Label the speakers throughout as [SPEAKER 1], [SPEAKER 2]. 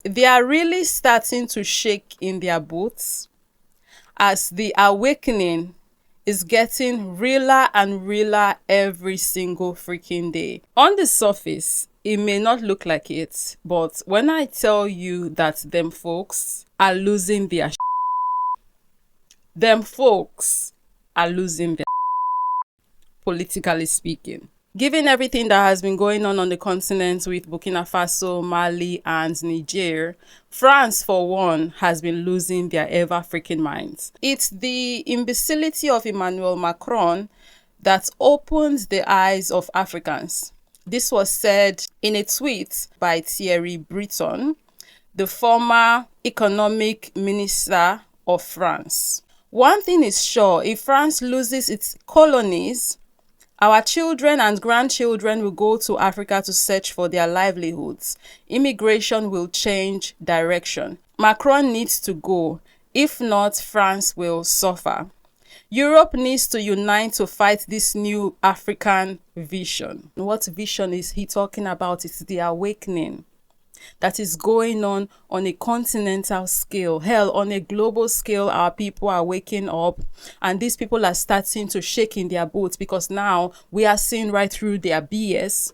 [SPEAKER 1] They are really starting to shake in their boots as the awakening is getting realer and realer every single freaking day. On the surface, it may not look like it, but when I tell you that them folks are losing their them folks are losing their politically speaking. Given everything that has been going on the continent with Burkina Faso, Mali, and Niger, France, for one, has been losing their ever freaking minds. It's the imbecility of Emmanuel Macron that opened the eyes of Africans. This was said in a tweet by Thierry Breton, the former economic minister of France. One thing is sure, if France loses its colonies, our children and grandchildren will go to Africa to search for their livelihoods. Immigration will change direction. Macron needs to go. If not, France will suffer. Europe needs to unite to fight this new African vision. What vision is he talking about? It's the awakening that is going on a continental scale. Hell, on a global scale, our people are waking up, and these people are starting to shake in their boots because now we are seeing right through their BS.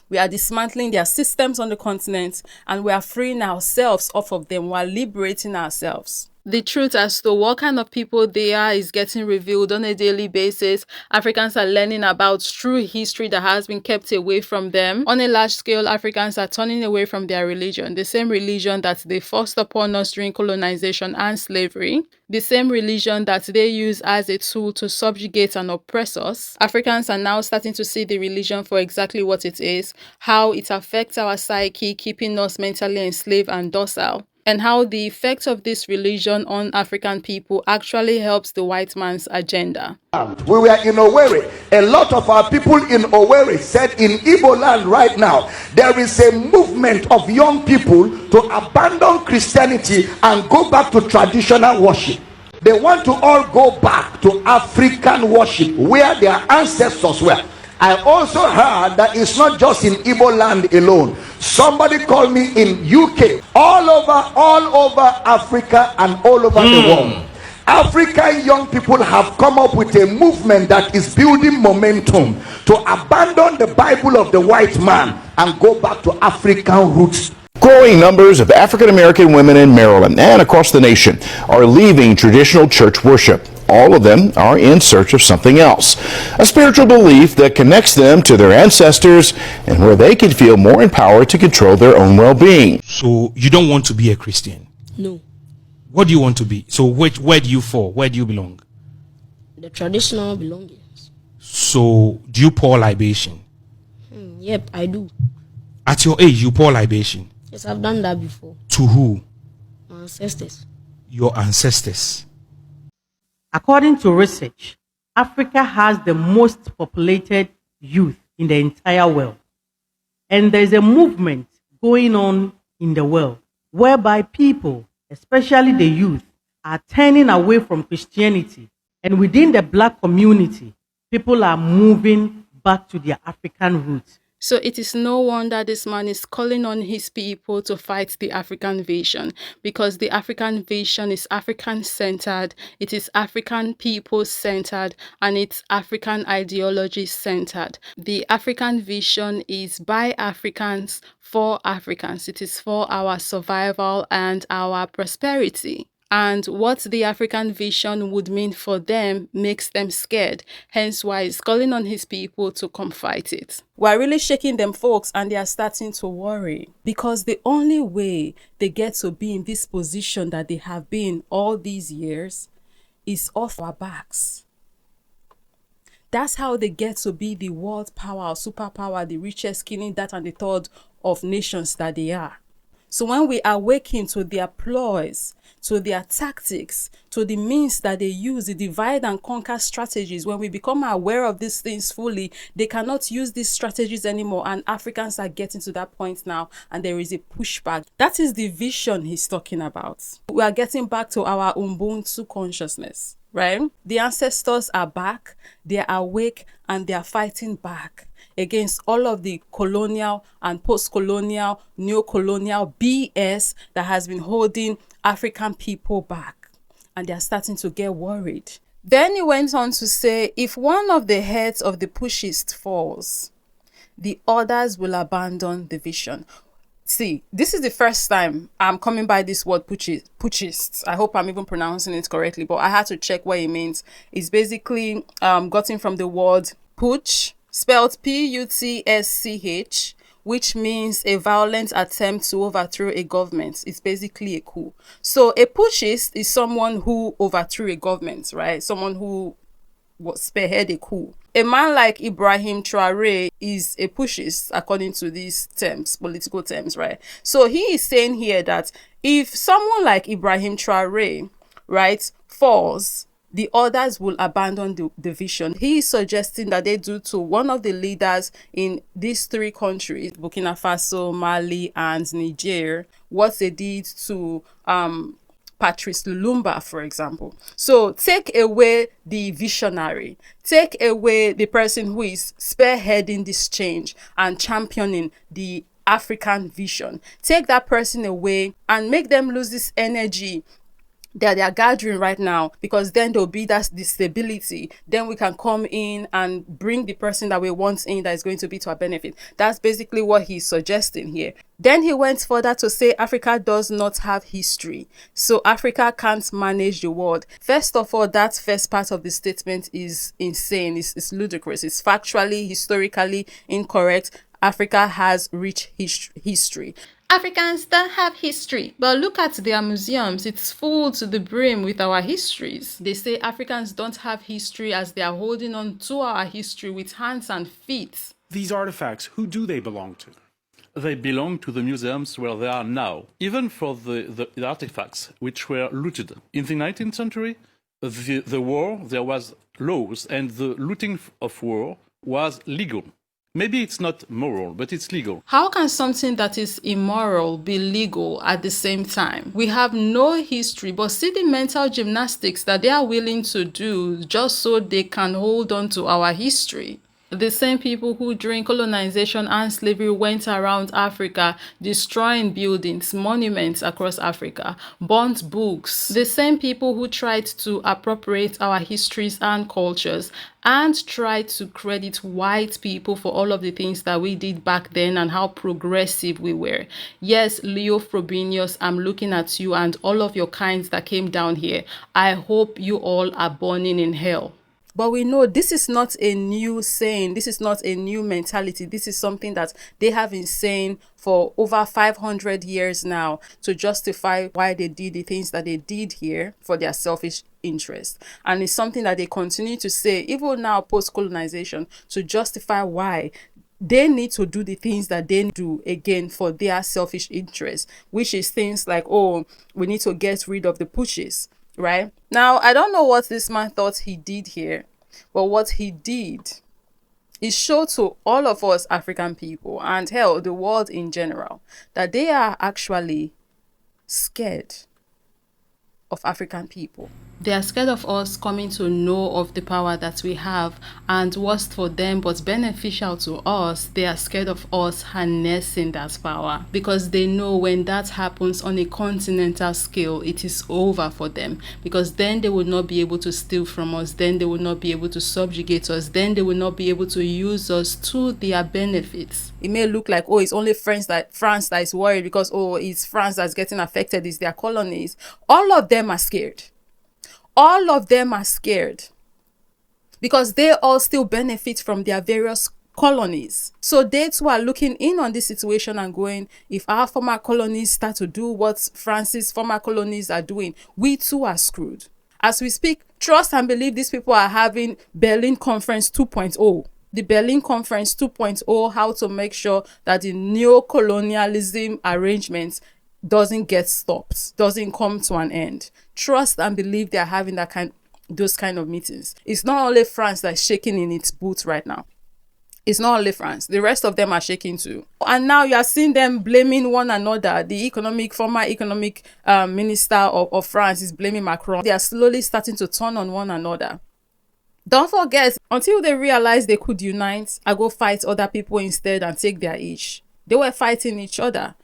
[SPEAKER 1] We are dismantling their systems on the continent, and we are freeing ourselves off of them while liberating ourselves. The truth as to what kind of people they are is getting revealed on a daily basis. Africans are learning about true history that has been kept away from them. On a large scale, Africans are turning away from their religion, the same religion that they forced upon us during colonization and slavery, the same religion that they use as a tool to subjugate and oppress us. Africans are now starting to see the religion for exactly what it is, how it affects our psyche, keeping us mentally enslaved and docile, and how the effect of this religion on African people actually helps the white man's agenda.
[SPEAKER 2] We were in Owerri. A lot of our people in Owerri said in Igbo land right now, there is a movement of young people to abandon Christianity and go back to traditional worship. They want to all go back to African worship where their ancestors were. I also heard that it's not just in Igbo land alone. Somebody called me in UK, all over Africa and all over the world. African young people have come up with a movement that is building momentum to abandon the Bible of the white man and go back to African roots.
[SPEAKER 3] Growing numbers of African American women in Maryland and across the nation are leaving traditional church worship. All of them are in search of something else, a spiritual belief that connects them to their ancestors and where they can feel more empowered to control their own well-being.
[SPEAKER 4] So you don't want to be a Christian?
[SPEAKER 5] No.
[SPEAKER 4] What do you want to be? So where do you fall? Where do you belong?
[SPEAKER 5] The traditional belongings.
[SPEAKER 4] So do you pour libation?
[SPEAKER 5] Yep, I do.
[SPEAKER 4] At your age, you pour libation?
[SPEAKER 5] Yes, I've done that before.
[SPEAKER 4] To who?
[SPEAKER 5] My ancestors.
[SPEAKER 4] Your ancestors.
[SPEAKER 6] According to research, Africa has the most populated youth in the entire world. And there's a movement going on in the world whereby people, especially the youth, are turning away from Christianity. And within the black community, people are moving back to their African roots.
[SPEAKER 1] So it is no wonder this man is calling on his people to fight the African vision, because the African vision is African-centered, it is African people-centered, and it's African ideology-centered. The African vision is by Africans, for Africans. It is for our survival and our prosperity. And what the African vision would mean for them makes them scared. Hence why he's calling on his people to come fight it. We're really shaking them folks, and they are starting to worry, because the only way they get to be in this position that they have been all these years is off our backs. That's how they get to be the world power or superpower, the richest, killing that and the third of nations that they are. So when we awaken to their ploys, to their tactics, to the means that they use, the divide and conquer strategies, when we become aware of these things fully, they cannot use these strategies anymore. And Africans are getting to that point now, and there is a pushback. That is the vision he's talking about. We are getting back to our Ubuntu consciousness, right? The ancestors are back, they are awake, and they are fighting back against all of the colonial and post-colonial, neo-colonial BS that has been holding African people back. And they're starting to get worried. Then he went on to say, if one of the heads of the pushists falls, the others will abandon the vision. See, this is the first time I'm coming by this word puchists. I hope I'm even pronouncing it correctly, but I had to check what it means. It's basically gotten from the word putsch, spelled P-U-T-S-C-H, which means a violent attempt to overthrow a government. It's basically a coup. So a putschist is someone who overthrew a government, right? Someone who spearhead a coup. A man like Ibrahim Traore is a pushist, according to these terms, political terms, right? So he is saying here that if someone like Ibrahim Traore, right, falls, the others will abandon the vision. He is suggesting that they do to one of the leaders in these three countries, Burkina Faso, Mali, and Niger, what they did to Patrice Lumumba, for example. So take away the visionary, take away the person who is spearheading this change and championing the African vision. Take that person away and make them lose this energy that they are gathering right now, because then there'll be that stability. Then we can come in and bring the person that we want in that is going to be to our benefit. That's basically what he's suggesting here. Then he went further to say Africa does not have history, so Africa can't manage the world. First of all, that first part of the statement is insane. It's ludicrous. It's factually, historically incorrect. Africa has rich history. Africans don't have history, but look at their museums. It's full to the brim with our histories. They say Africans don't have history as they are holding on to our history with hands and feet.
[SPEAKER 7] These artifacts, who do they belong to? They belong to the museums where they are now, even for the artifacts which were looted. In the 19th century, the war, there was laws, and the looting of war was legal. Maybe it's not moral, but it's legal.
[SPEAKER 1] How can something that is immoral be legal at the same time? We have no history, but see the mental gymnastics that they are willing to do just so they can hold on to our history. The same people who during colonization and slavery went around Africa destroying buildings, monuments across Africa, burnt books. The same people who tried to appropriate our histories and cultures and tried to credit white people for all of the things that we did back then and how progressive we were. Yes, Leo Frobenius, I'm looking at you and all of your kinds that came down here. I hope you all are burning in hell. But we know this is not a new saying. This is not a new mentality. This is something that they have been saying for over 500 years now to justify why they did the things that they did here for their selfish interest. And it's something that they continue to say, even now post-colonization, to justify why they need to do the things that they do again for their selfish interest, which is things like, oh, we need to get rid of the pushes. Right? Now, I don't know what this man thought he did here, but what he did is show to all of us African people and hell, the world in general, that they are actually scared of African people. They are scared of us coming to know of the power that we have, and worst for them but beneficial to us, they are scared of us harnessing that power, because they know when that happens on a continental scale, it is over for them, because then they will not be able to steal from us, then they will not be able to subjugate us, then they will not be able to use us to their benefits. It may look like, oh, it's only France that is worried because, oh, it's France that's getting affected, it's their colonies. All of them are scared. All of them are scared because they all still benefit from their various colonies. So they too are looking in on this situation and going, if our former colonies start to do what France's former colonies are doing, we too are screwed. As we speak, trust and believe these people are having Berlin Conference 2.0. The Berlin Conference 2.0, how to make sure that the neo-colonialism arrangements doesn't get stopped, doesn't come to an end. Trust and believe they're having those kind of meetings. It's not only France that's shaking in its boots right now. It's not only France. The rest of them are shaking too. And now you are seeing them blaming one another. The former economic minister of France is blaming Macron. They are slowly starting to turn on one another. Don't forget, until they realized they could unite and go fight other people instead and take their each, they were fighting each other.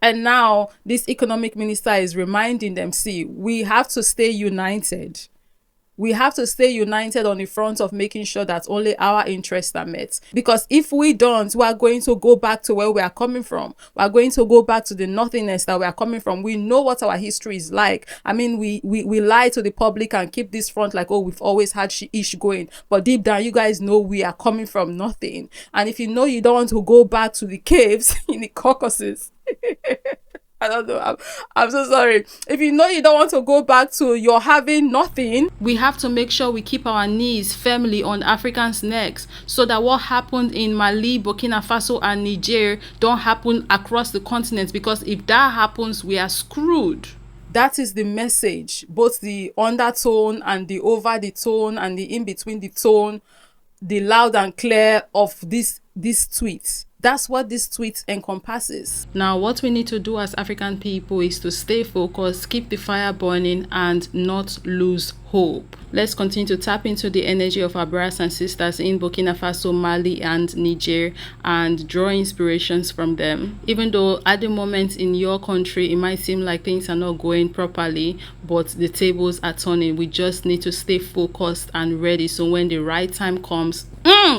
[SPEAKER 1] And now this economic minister is reminding them, see, we have to stay united. We have to stay united on the front of making sure that only our interests are met. Because if we don't, we are going to go back to where we are coming from. We are going to go back to the nothingness that we are coming from. We know what our history is like. I mean, we lie to the public and keep this front like, oh, we've always had ish going. But deep down, you guys know we are coming from nothing. And if you know you don't want to go back to the caves in the Caucasus, I don't know. I'm so sorry. If you know you don't want to go back to your having nothing, we have to make sure we keep our knees firmly on Africans' necks so that what happened in Mali, Burkina Faso, and Niger don't happen across the continent. Because if that happens, we are screwed. That is the message, both the undertone and the over the tone and the in between the tone, the loud and clear of this tweet. That's what this tweet encompasses. Now, what we need to do as African people is to stay focused, keep the fire burning, and not lose hope. Let's continue to tap into the energy of our brothers and sisters in Burkina Faso, Mali, and Niger, and draw inspirations from them. Even though at the moment in your country, it might seem like things are not going properly, but the tables are turning. We just need to stay focused and ready. So when the right time comes,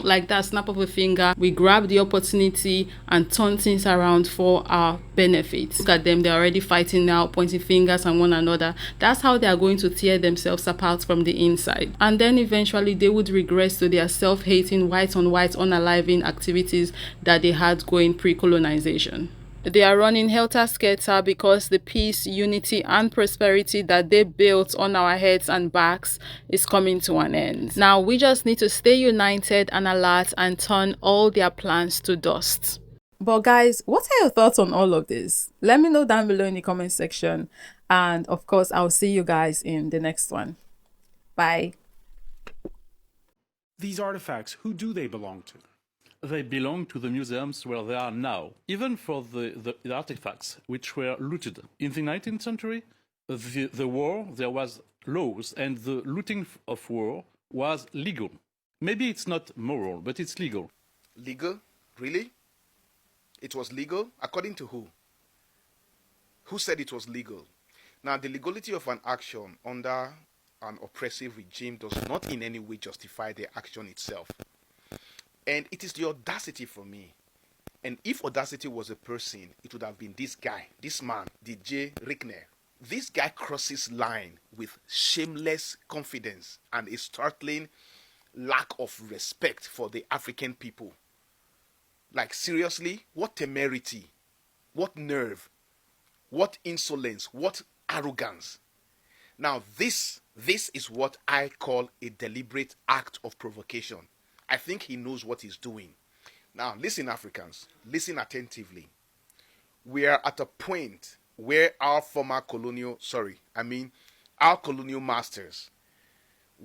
[SPEAKER 1] like that snap of a finger, we grab the opportunity and turn things around for our benefit. Look at them, they're already fighting now, pointing fingers at one another. That's how they are going to tear themselves apart from the inside. And then eventually they would regress to their self-hating, white on white, unaliving activities that they had going pre-colonization. They are running helter-skelter because the peace, unity, and prosperity that they built on our heads and backs is coming to an end. Now, we just need to stay united and alert and turn all their plans to dust. But guys, what are your thoughts on all of this? Let me know down below in the comment section. And of course, I'll see you guys in the next one. Bye.
[SPEAKER 8] These artifacts, who do they belong to?
[SPEAKER 7] They belong to the museums where they are now, even for the artifacts which were looted. In the 19th century, the war, there was laws, and the looting of war was legal. Maybe it's not moral, but it's legal.
[SPEAKER 2] Legal? Really? It was legal? According to who? Who said it was legal? Now, the legality of an action under an oppressive regime does not in any way justify the action itself. And it is the audacity for me. And if audacity was a person, it would have been this guy, this man, DJ Rickner. This guy crosses line with shameless confidence and a startling lack of respect for the African people. Like, seriously, what temerity, what nerve, what insolence, what arrogance. Now, this is what I call a deliberate act of provocation. I think he knows what he's doing. Now, listen, Africans, listen attentively. We are at a point where our colonial masters,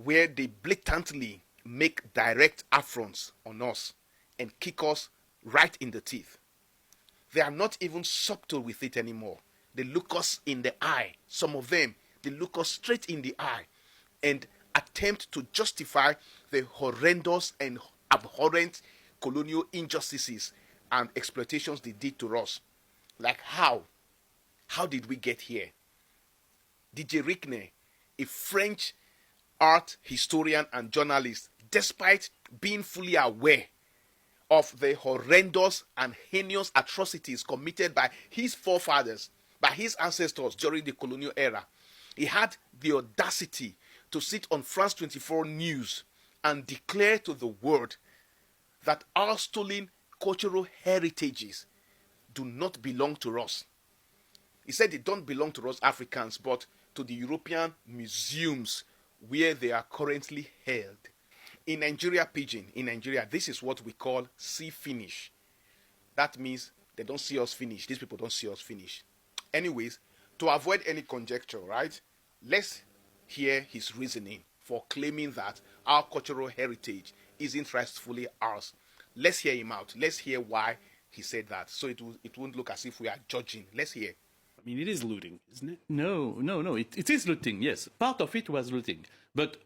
[SPEAKER 2] where they blatantly make direct affronts on us and kick us right in the teeth. They are not even subtle with it anymore. They look us in the eye. Some of them, they look us straight in the eye and attempt to justify the horrendous and abhorrent colonial injustices and exploitations they did to us. Like how? How did we get here? DJ Rickner, a French art historian and journalist, despite being fully aware of the horrendous and heinous atrocities committed by his forefathers, by his ancestors during the colonial era, he had the audacity to sit on France 24 News and declare to the world that our stolen cultural heritages do not belong to us. He said they don't belong to us Africans, but to the European museums where they are currently held. In Nigeria, this is what we call see finish. That means they don't see us finish. These people don't see us finish. Anyways, to avoid any conjecture, right? Let's hear his reasoning for claiming that our cultural heritage isn't rightfully ours. Let's hear him out. Let's hear why he said that. So it won't look as if we are judging. Let's hear.
[SPEAKER 8] I mean, it is looting, isn't it?
[SPEAKER 7] No. It is looting, yes. Part of it was looting. But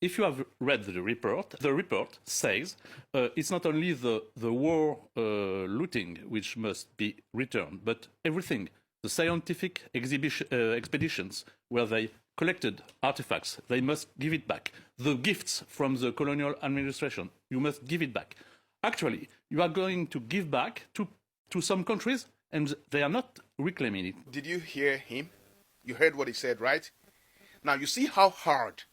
[SPEAKER 7] if you have read the report says it's not only the war looting which must be returned, but everything. The scientific expeditions where they collected artifacts, they must give it back. The gifts from the colonial administration, you must give it back. Actually, you are going to give back to some countries, and they are not reclaiming it.
[SPEAKER 9] Did you hear him? You heard what he said, right? Now, you see how hard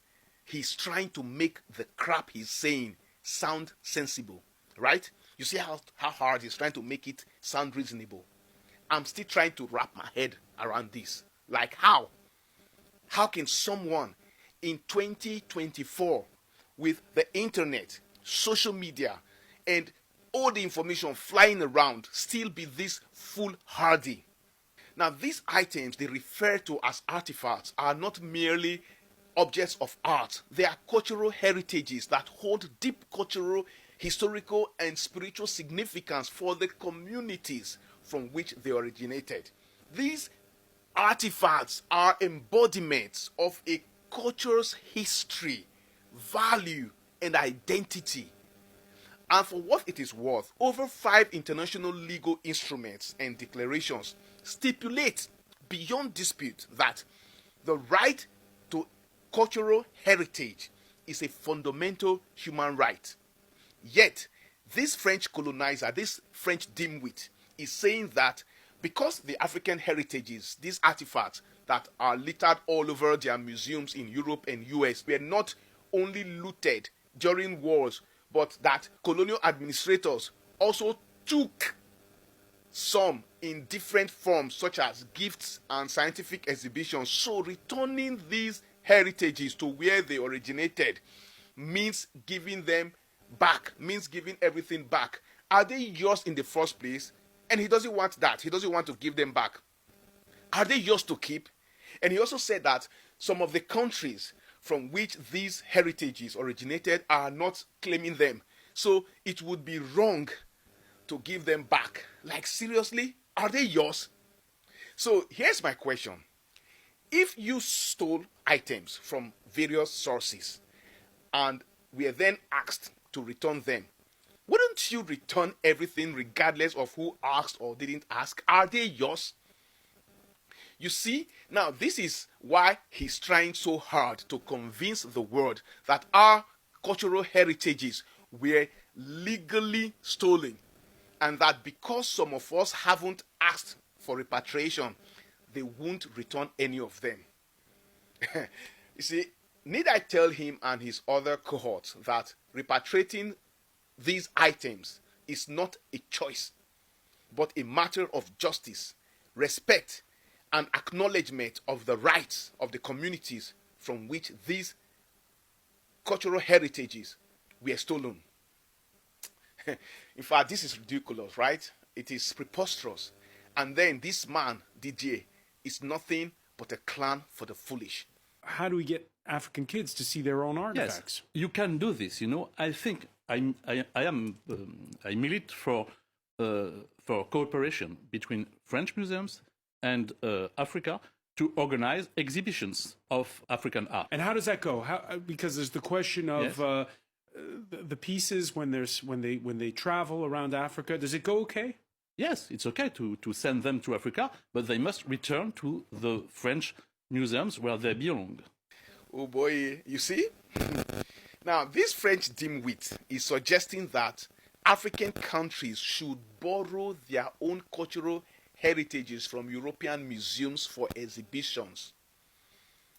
[SPEAKER 9] he's trying to make the crap he's saying sound sensible, right? You see how hard he's trying to make it sound reasonable. I'm still trying to wrap my head around this. Like how? How can someone in 2024 with the internet, social media, and all the information flying around still be this foolhardy? Now, these items they refer to as artifacts are not merely objects of art. They are cultural heritages that hold deep cultural, historical, and spiritual significance for the communities from which they originated. These artifacts are embodiments of a culture's history, value, and identity. And for what it is worth, over 5 international legal instruments and declarations stipulate beyond dispute that the right to cultural heritage is a fundamental human right. Yet, this French colonizer, this French dimwit, is saying that because the African heritages, these artifacts that are littered all over their museums in Europe and US, were not only looted during wars, but that colonial administrators also took some in different forms, such as gifts and scientific exhibitions. So returning these heritages to where they originated means giving them back, means giving everything back. Are they yours in the first place? And he doesn't want that. He doesn't want to give them back. Are they yours to keep? And he also said that some of the countries from which these heritages originated are not claiming them. So it would be wrong to give them back. Like, seriously? Are they yours? So here's my question. If you stole items from various sources and were then asked to return them, wouldn't you return everything regardless of who asked or didn't ask? Are they yours? You see, now this is why he's trying so hard to convince the world that our cultural heritages were legally stolen, and that because some of us haven't asked for repatriation, they won't return any of them. You see, need I tell him and his other cohorts that repatriating these items is not a choice, but a matter of justice, respect, and acknowledgement of the rights of the communities from which these cultural heritages were stolen. In fact, this is ridiculous, right? It is preposterous. And then this man, Didier, is nothing but a clown for the foolish.
[SPEAKER 8] How do we get African kids to see their own artifacts?
[SPEAKER 7] Yes, you can do this. I think I milite for cooperation between French museums and Africa to organize exhibitions of African art.
[SPEAKER 8] And how does that go? Because there's the question of
[SPEAKER 7] Yes.
[SPEAKER 8] the pieces when they travel around Africa. Does it go okay?
[SPEAKER 7] Yes, it's okay to send them to Africa, but they must return to the French museums where they belong.
[SPEAKER 9] Oh boy, you see? Now, this French dimwit is suggesting that African countries should borrow their own cultural heritages from European museums for exhibitions.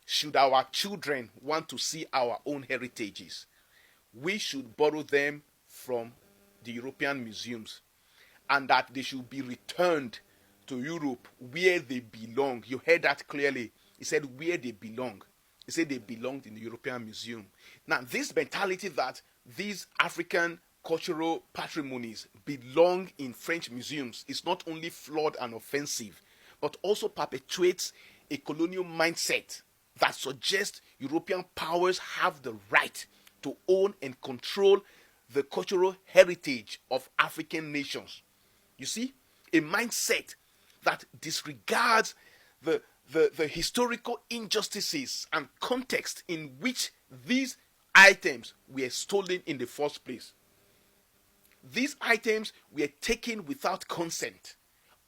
[SPEAKER 9] Should our children want to see our own heritages, we should borrow them from the European museums, and that they should be returned to Europe where they belong. You heard that clearly. He said where they belong. He said they belonged in the European Museum. Now, this mentality that these African cultural patrimonies belong in French museums is not only flawed and offensive, but also perpetuates a colonial mindset that suggests European powers have the right to own and control the cultural heritage of African nations. You see, a mindset that disregards the historical injustices and context in which these items were stolen in the first place. These items were taken without consent,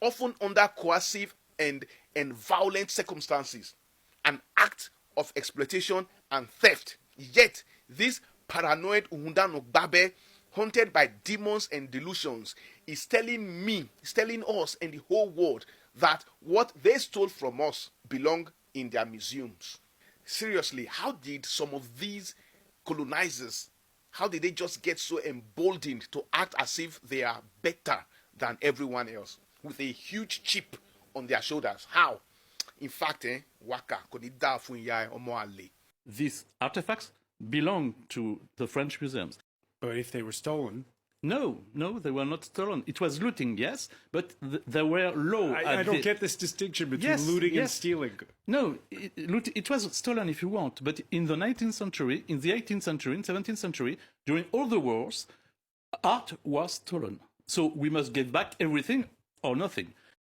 [SPEAKER 9] often under coercive and violent circumstances, an act of exploitation and theft. Yet, this paranoid Uhundan Ogbabe, haunted by demons and delusions, is telling us and the whole world that what they stole from us belong in their museums. Seriously, how did some of these colonizers, how did they just get so emboldened to act as if they are better than everyone else with a huge chip on their shoulders? How? In fact, waka konida fun ya omo ale.
[SPEAKER 7] These artifacts belong to the French museums.
[SPEAKER 8] But if they were stolen,
[SPEAKER 7] No, they were not stolen. It was looting, yes, but there were law.
[SPEAKER 8] I don't get this distinction between looting and stealing.
[SPEAKER 7] No, it was stolen if you want, but in the 19th century, in the 18th century, in the 17th century, during all the wars, art was stolen. So we must get back everything or nothing.